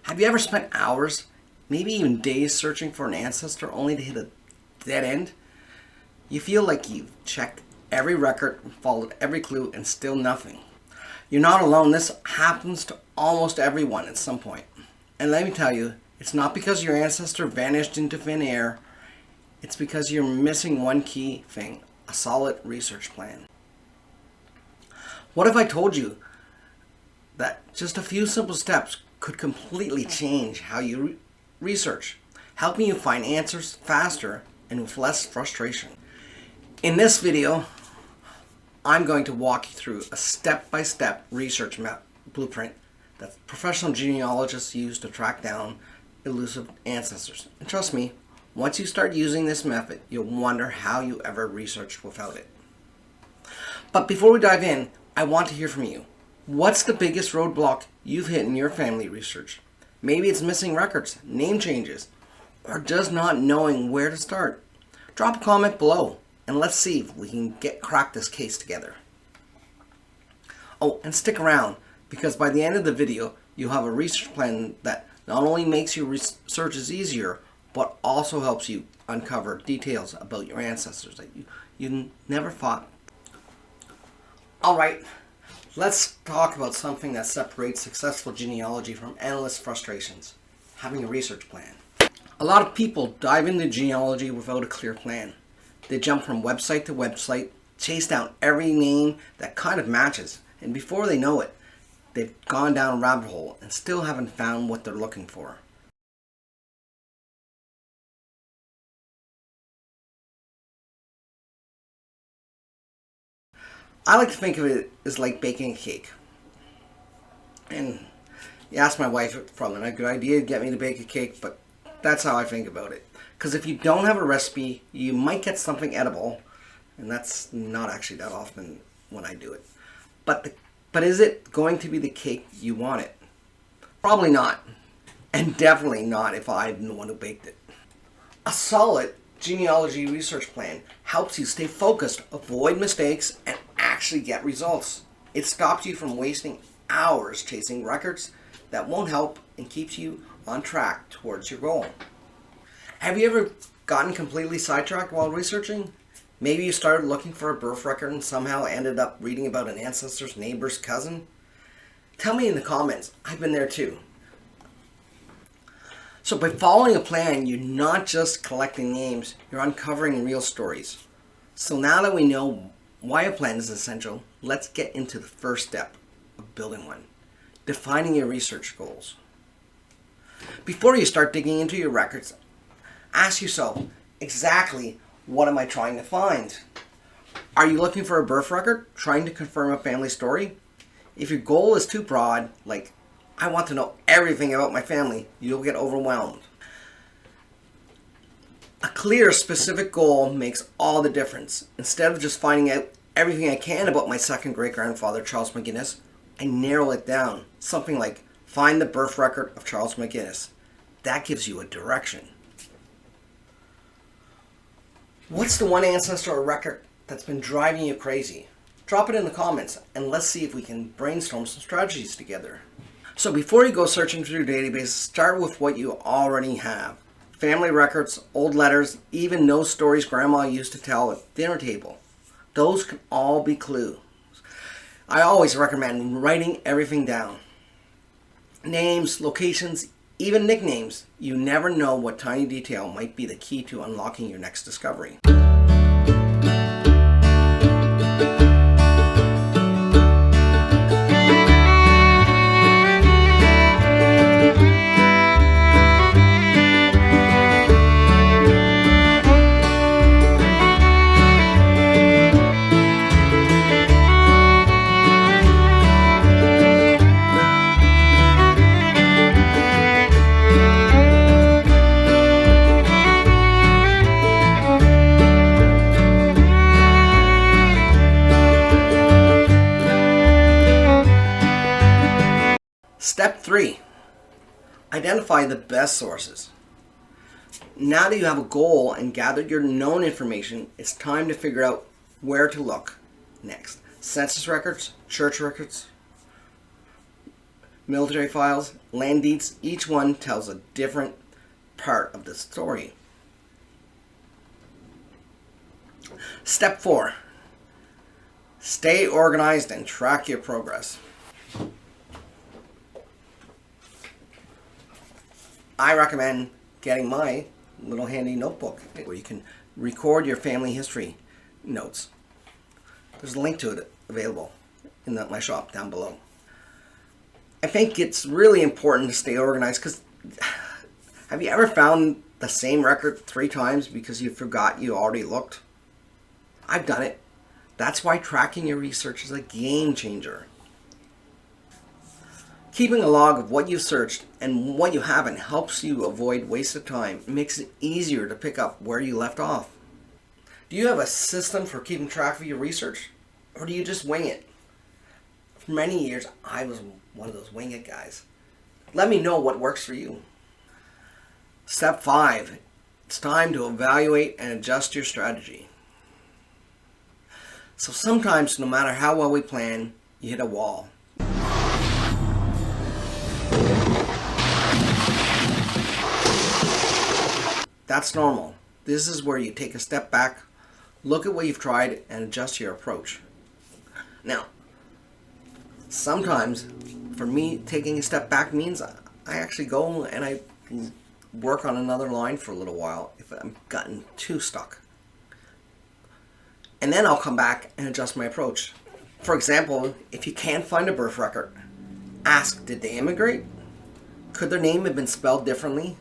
Have you ever spent hours, maybe even days searching for an ancestor only to hit a dead end? You feel like you've checked every record, followed every clue, and still nothing. You're not alone. This happens to almost everyone at some point. And let me tell you, it's not because your ancestor vanished into thin air. It's because you're missing one key thing, a solid research plan. What if I told you that just a few simple steps could completely change how you research, helping you find answers faster and with less frustration? In this video, I'm going to walk you through a step-by-step research blueprint that professional genealogists use to track down elusive ancestors. And trust me, once you start using this method, you'll wonder how you ever researched without it. But before we dive in, I want to hear from you. What's the biggest roadblock you've hit in your family research? Maybe it's missing records, name changes, or just not knowing where to start. Drop a comment below and let's see if we can crack this case together. Oh, and stick around, because by the end of the video, you'll have a research plan that not only makes your researches easier, but also helps you uncover details about your ancestors that you never thought. Alright, let's talk about something that separates successful genealogy from endless frustrations: having a research plan. A lot of people dive into genealogy without a clear plan. They jump from website to website, chase down every name that kind of matches, and before they know it, they've gone down a rabbit hole and still haven't found what they're looking for. I like to think of it as like baking a cake. And you ask my wife, it's probably not a good idea to get me to bake a cake, but that's how I think about it. Because if you don't have a recipe, you might get something edible, and that's not actually that often when I do it. But is it going to be the cake you want it? Probably not. And definitely not if I'm the one who baked it. A solid genealogy research plan helps you stay focused, avoid mistakes, and actually get results. It stops you from wasting hours chasing records that won't help and keeps you on track towards your goal. Have you ever gotten completely sidetracked while researching? Maybe you started looking for a birth record and somehow ended up reading about an ancestor's neighbor's cousin? Tell me in the comments. I've been there too. So by following a plan, you're not just collecting names, you're uncovering real stories. So now that we know why a plan is essential, let's get into the first step of building one: defining your research goals. Before you start digging into your records, ask yourself, exactly what am I trying to find? Are you looking for a birth record, trying to confirm a family story? If your goal is too broad, like, I want to know everything about my family, you'll get overwhelmed. A clear, specific goal makes all the difference. Instead of just finding out everything I can about my second great-grandfather, Charles McGinnis, I narrow it down. Something like, find the birth record of Charles McGinnis. That gives you a direction. What's the one ancestor or record that's been driving you crazy? Drop it in the comments and let's see if we can brainstorm some strategies together. So before you go searching through your database, start with what you already have. Family records, old letters, even those stories grandma used to tell at dinner table. Those can all be clues. I always recommend writing everything down. Names, locations, even nicknames. You never know what tiny detail might be the key to unlocking your next discovery. Step 3. Identify the best sources. Now that you have a goal and gathered your known information, it's time to figure out where to look next. Census records, church records, military files, land deeds, each one tells a different part of the story. Step 4. Stay organized and track your progress. I recommend getting my little handy notebook where you can record your family history notes. There's a link to it available in my shop down below. I think it's really important to stay organized because have you ever found the same record 3 times because you forgot you already looked? I've done it. That's why tracking your research is a game changer. Keeping a log of what you've searched and what you haven't helps you avoid wasted time. It makes it easier to pick up where you left off. Do you have a system for keeping track of your research? Or do you just wing it? For many years, I was one of those wing it guys. Let me know what works for you. Step 5. It's time to evaluate and adjust your strategy. So sometimes, no matter how well we plan, you hit a wall. That's normal. This is where you take a step back, look at what you've tried, and adjust your approach. Now, sometimes, for me, taking a step back means I actually go and I work on another line for a little while if I'm gotten too stuck. And then I'll come back and adjust my approach. For example, if you can't find a birth record, ask, did they immigrate? Could their name have been spelled differently?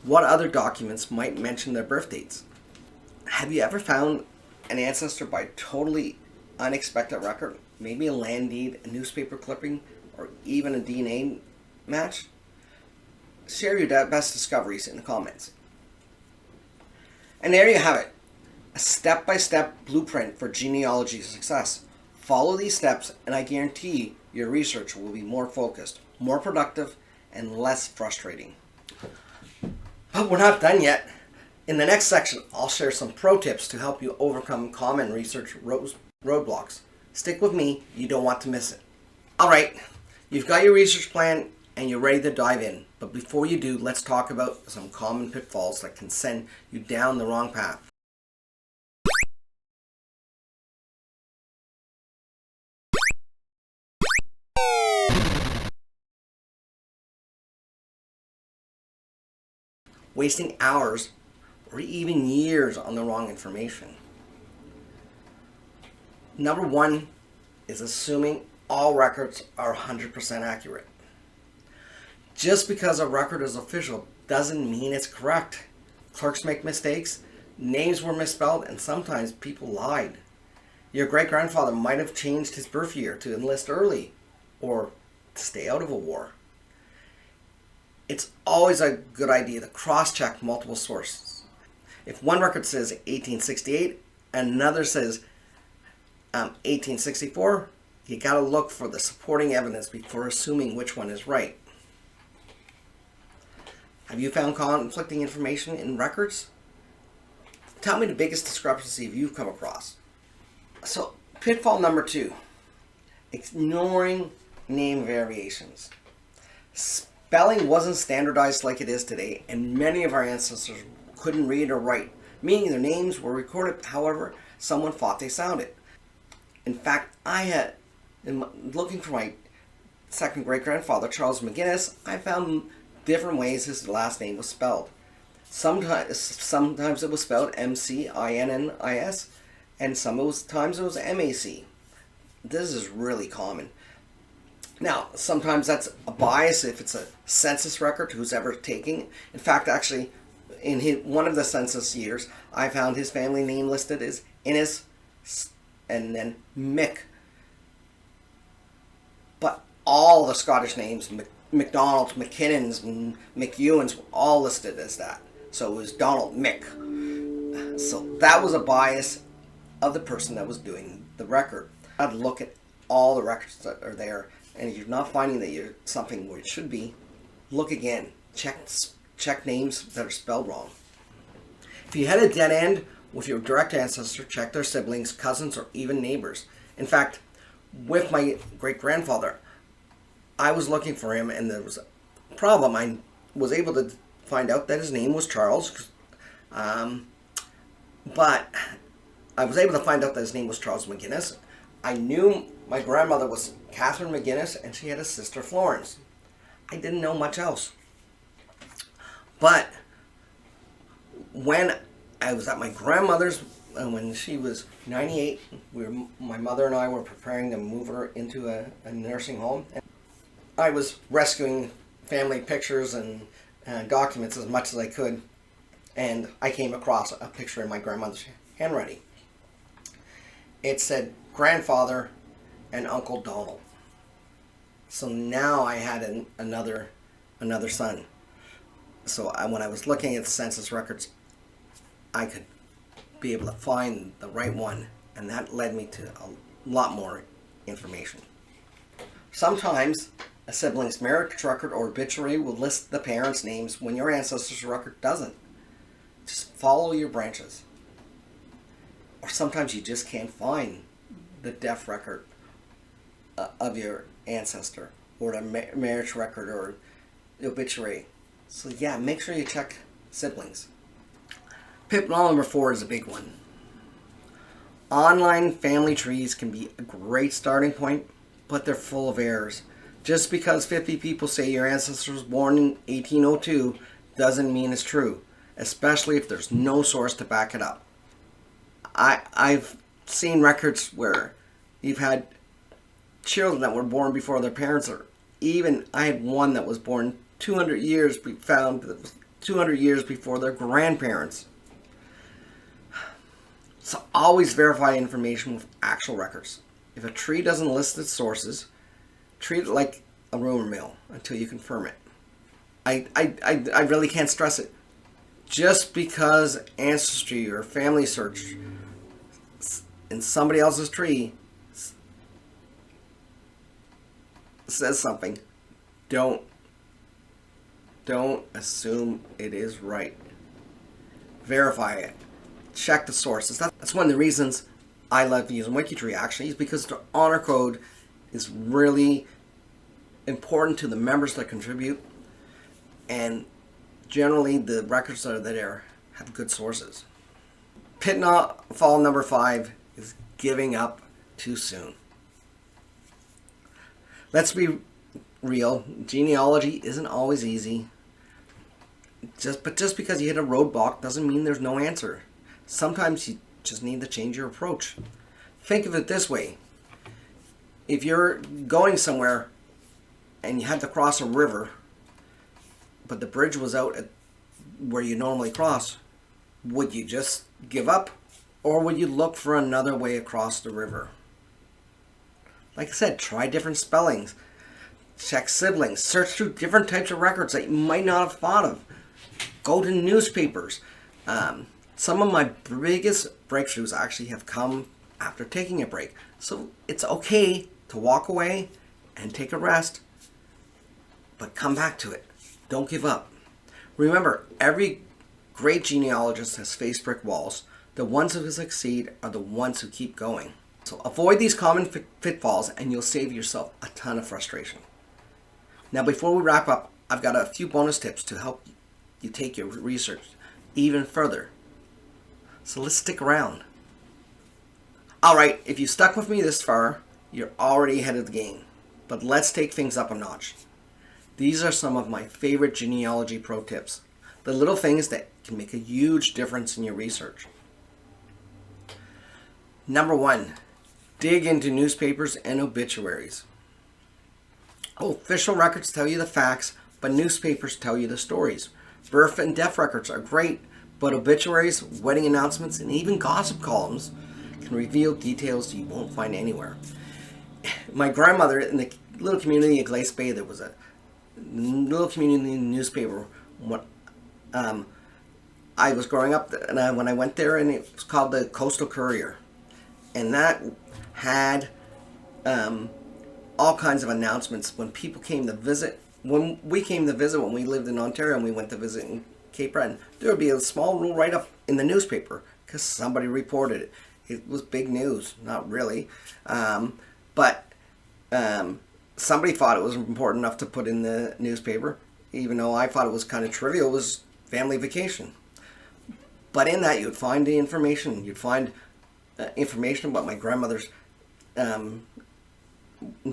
What other documents might mention their birth dates? Have you ever found an ancestor by totally unexpected record? Maybe a land deed, a newspaper clipping, or even a DNA match? Share your best discoveries in the comments. And there you have it. A step-by-step blueprint for genealogy success. Follow these steps and I guarantee your research will be more focused, more productive, and less frustrating. But we're not done yet. In the next section, I'll share some pro tips to help you overcome common research roadblocks. Stick with me, you don't want to miss it. Alright, you've got your research plan and you're ready to dive in. But before you do, let's talk about some common pitfalls that can send you down the wrong path. Wasting hours or even years on the wrong information. Number 1 is assuming all records are 100% accurate. Just because a record is official doesn't mean it's correct. Clerks make mistakes, names were misspelled, and sometimes people lied. Your great-grandfather might have changed his birth year to enlist early or to stay out of a war. It's always a good idea to cross-check multiple sources. If one record says 1868 and another says 1864, you got to look for the supporting evidence before assuming which one is right. Have you found conflicting information in records? Tell me the biggest discrepancy you've come across. So, pitfall number 2, ignoring name variations. Spelling wasn't standardized like it is today, and many of our ancestors couldn't read or write, meaning their names were recorded however someone thought they sounded. In fact, in looking for my second great-grandfather, Charles McGinnis, I found different ways his last name was spelled. Sometimes it was spelled M-C-I-N-N-I-S, and sometimes it was M-A-C. This is really common. Now, sometimes that's a bias if it's a census record, who's ever taking. In fact, actually, in one of the census years, I found his family name listed as Innes and then Mick. But all the Scottish names, McDonald's, McKinnons, and McEwens, were all listed as that. So it was Donald Mick. So that was a bias of the person that was doing the record. I'd look at all the records that are there, and if you're not finding that you're something where it should be, look again. Check names that are spelled wrong. If you had a dead end with your direct ancestor, check their siblings, cousins, or even neighbors. In fact, with my great-grandfather, I was looking for him, and there was a problem. I was able to find out that his name was Charles, but I was able to find out that his name was Charles McGinnis. I knew my grandmother was Catherine McGinnis, and she had a sister Florence. I didn't know much else. But when I was at my grandmother's, when she was 98, my mother and I were preparing to move her into a nursing home. And I was rescuing family pictures and documents as much as I could, and I came across a picture in my grandmother's handwriting. It said grandfather and Uncle Donald. So now I had another son. So when I was looking at the census records, I could be able to find the right one, and that led me to a lot more information. Sometimes a sibling's marriage record or obituary will list the parents' names when your ancestors record doesn't. Just follow your branches. Or sometimes you just can't find the death record of your ancestor, or the marriage record, or the obituary. So yeah, make sure you check siblings. Pitfall number 4 is a big one. Online family trees can be a great starting point, but they're full of errors. Just because 50 people say your ancestor was born in 1802 doesn't mean it's true, especially if there's no source to back it up. I've seen records where you've had children that were born before their parents, or even I had one that was born 200 years, found that was 200 years before their grandparents. So always verify information with actual records. If a tree doesn't list its sources, treat it like a rumor mill until you confirm it. I really can't stress it. Just because Ancestry or Family Search in somebody else's tree says something, don't assume it is right. Verify it. Check the sources. That's one of the reasons I love using Wikitree, actually, is because the honor code is really important to the members that contribute, and generally the records that are there have good sources. Pitfall number 5 is giving up too soon. Let's be real, genealogy isn't always easy. Just because you hit a roadblock doesn't mean there's no answer. Sometimes you just need to change your approach. Think of it this way. If you're going somewhere and you had to cross a river, but the bridge was out at where you normally cross, would you just give up, or would you look for another way across the river? Like I said, try different spellings, check siblings, search through different types of records that you might not have thought of. Go to newspapers. Some of my biggest breakthroughs actually have come after taking a break. So it's okay to walk away and take a rest, but come back to it. Don't give up. Remember, every great genealogist has faced brick walls. The ones who succeed are the ones who keep going. So avoid these common pitfalls and you'll save yourself a ton of frustration. Now before we wrap up, I've got a few bonus tips to help you take your research even further. So let's stick around. Alright, if you stuck with me this far, you're already ahead of the game. But let's take things up a notch. These are some of my favorite genealogy pro tips. The little things that can make a huge difference in your research. Number 1, dig into newspapers and obituaries. Official records tell you the facts, but newspapers tell you the stories. Birth and death records are great, but obituaries, wedding announcements, and even gossip columns can reveal details you won't find anywhere. My grandmother, in the little community of Glace Bay, there was a little community newspaper. I was growing up, and when I went there, and it was called the Coastal Courier. And that had all kinds of announcements when people came to visit. When we came to visit, when we lived in Ontario and we went to visit in Cape Breton, there would be a small rule write-up in the newspaper because somebody reported it. It was big news, not really. But somebody thought it was important enough to put in the newspaper, even though I thought it was kind of trivial. It was family vacation. But in that, you'd find the information. You'd find information about my grandmother's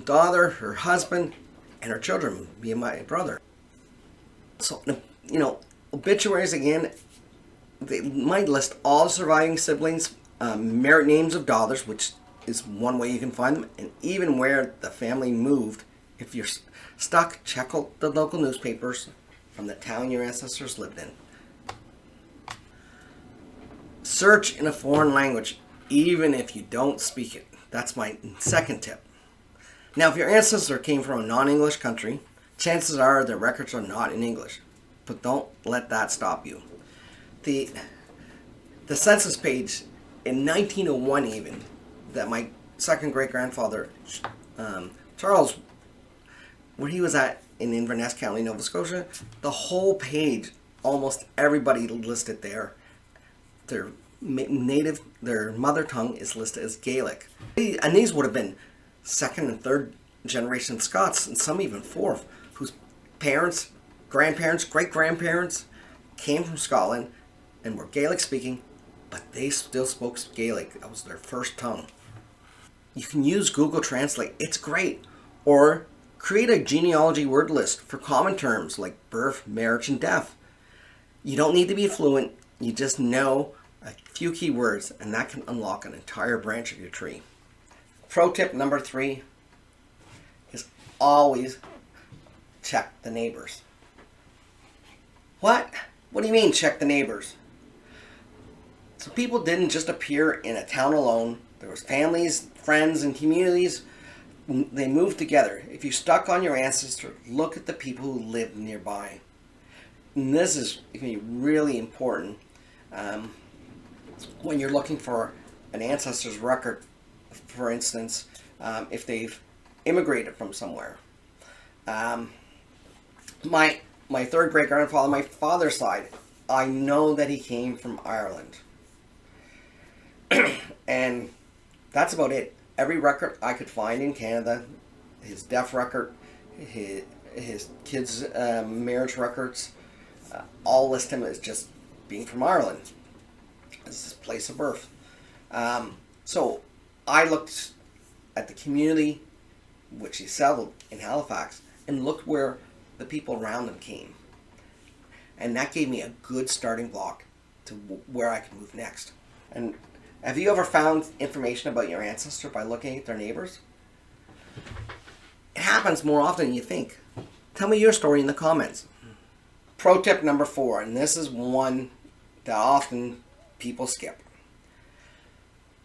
daughter, her husband, and her children, me and my brother. So, obituaries again, they might list all surviving siblings, merit names of daughters, which is one way you can find them, and even where the family moved. If you're stuck, check out the local newspapers from the town your ancestors lived in. Search in a foreign language, even if you don't speak it. That's my second tip. Now, if your ancestor came from a non-English country, chances are their records are not in English. But don't let that stop you. The census page in 1901 even, that my second great-grandfather, Charles, where he was at in Inverness County, Nova Scotia, the whole page, almost everybody listed there. Their mother tongue is listed as Gaelic. And these would have been second and third generation Scots, and some even fourth, whose parents, grandparents, great-grandparents came from Scotland and were Gaelic speaking, but they still spoke Gaelic. That was their first tongue. You can use Google Translate. It's great. Or create a genealogy word list for common terms like birth, marriage, and death. You don't need to be fluent. You just know a few key words, and that can unlock an entire branch of your tree. Pro tip number 3 is always check the neighbors. What? What do you mean check the neighbors? So people didn't just appear in a town alone. There was families, friends, and communities. They moved together. If you stuck on your ancestor, look at the people who lived nearby. And this is going to be really important when you're looking for an ancestor's record. For instance, if they've immigrated from somewhere. My third great-grandfather, my father's side, I know that he came from Ireland. And that's about it. Every record I could find in Canada, his death record, his kids' marriage records, all list him as just being from Ireland. This is his place of birth. So I looked at the community which he settled in Halifax and looked where the people around him came. And that gave me a good starting block to where I could move next. And have you ever found information about your ancestor by looking at their neighbors? It happens more often than you think. Tell me your story in the comments. Pro tip number 4, and this is one that often people skip.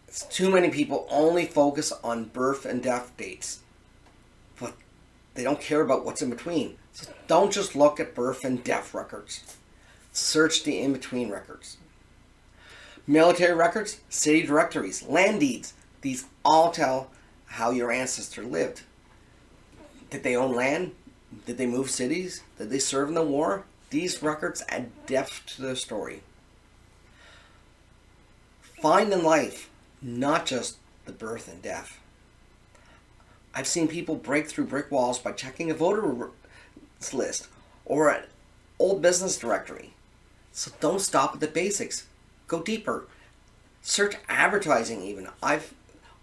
It's too many people only focus on birth and death dates, but they don't care about what's in between. So don't just look at birth and death records. Search the in-between records. Military records, city directories, land deeds. These all tell how your ancestor lived. Did they own land? Did they move cities? Did they serve in the war? These records add depth to their story. Find in life, not just the birth and death. I've seen people break through brick walls by checking a voter list or an old business directory. So don't stop at the basics. Go deeper. Search advertising even. I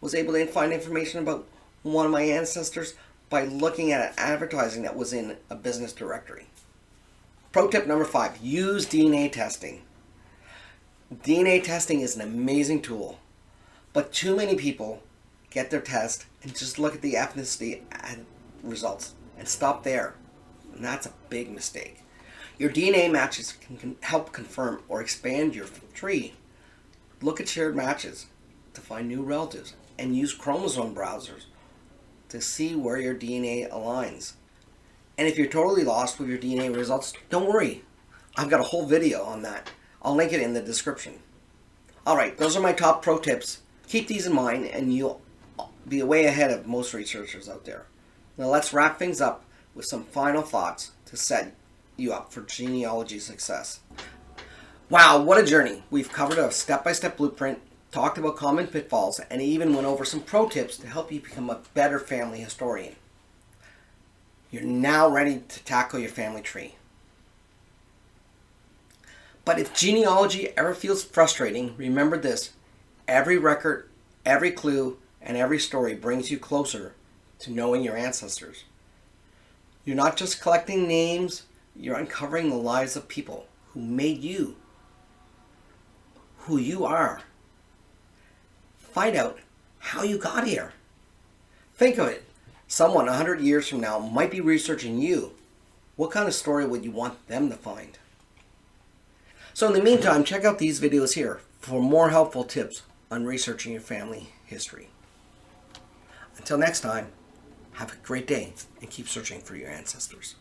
was able to find information about one of my ancestors by looking at an advertising that was in a business directory. Pro tip number 5, use DNA testing. DNA testing is an amazing tool, but too many people get their test and just look at the ethnicity results and stop there. And that's a big mistake. Your DNA matches can help confirm or expand your tree. Look at shared matches to find new relatives and use chromosome browsers to see where your DNA aligns. And if you're totally lost with your DNA results, don't worry. I've got a whole video on that. I'll link it in the description. Alright, those are my top pro tips. Keep these in mind and you'll be way ahead of most researchers out there. Now let's wrap things up with some final thoughts to set you up for genealogy success. Wow, what a journey. We've covered a step-by-step blueprint, talked about common pitfalls, and even went over some pro tips to help you become a better family historian. You're now ready to tackle your family tree. But if genealogy ever feels frustrating, remember this: every record, every clue, and every story brings you closer to knowing your ancestors. You're not just collecting names, you're uncovering the lives of people who made you who you are. Find out how you got here. Think of it. Someone 100 years from now might be researching you. What kind of story would you want them to find? So in the meantime, check out these videos here for more helpful tips on researching your family history. Until next time, have a great day and keep searching for your ancestors.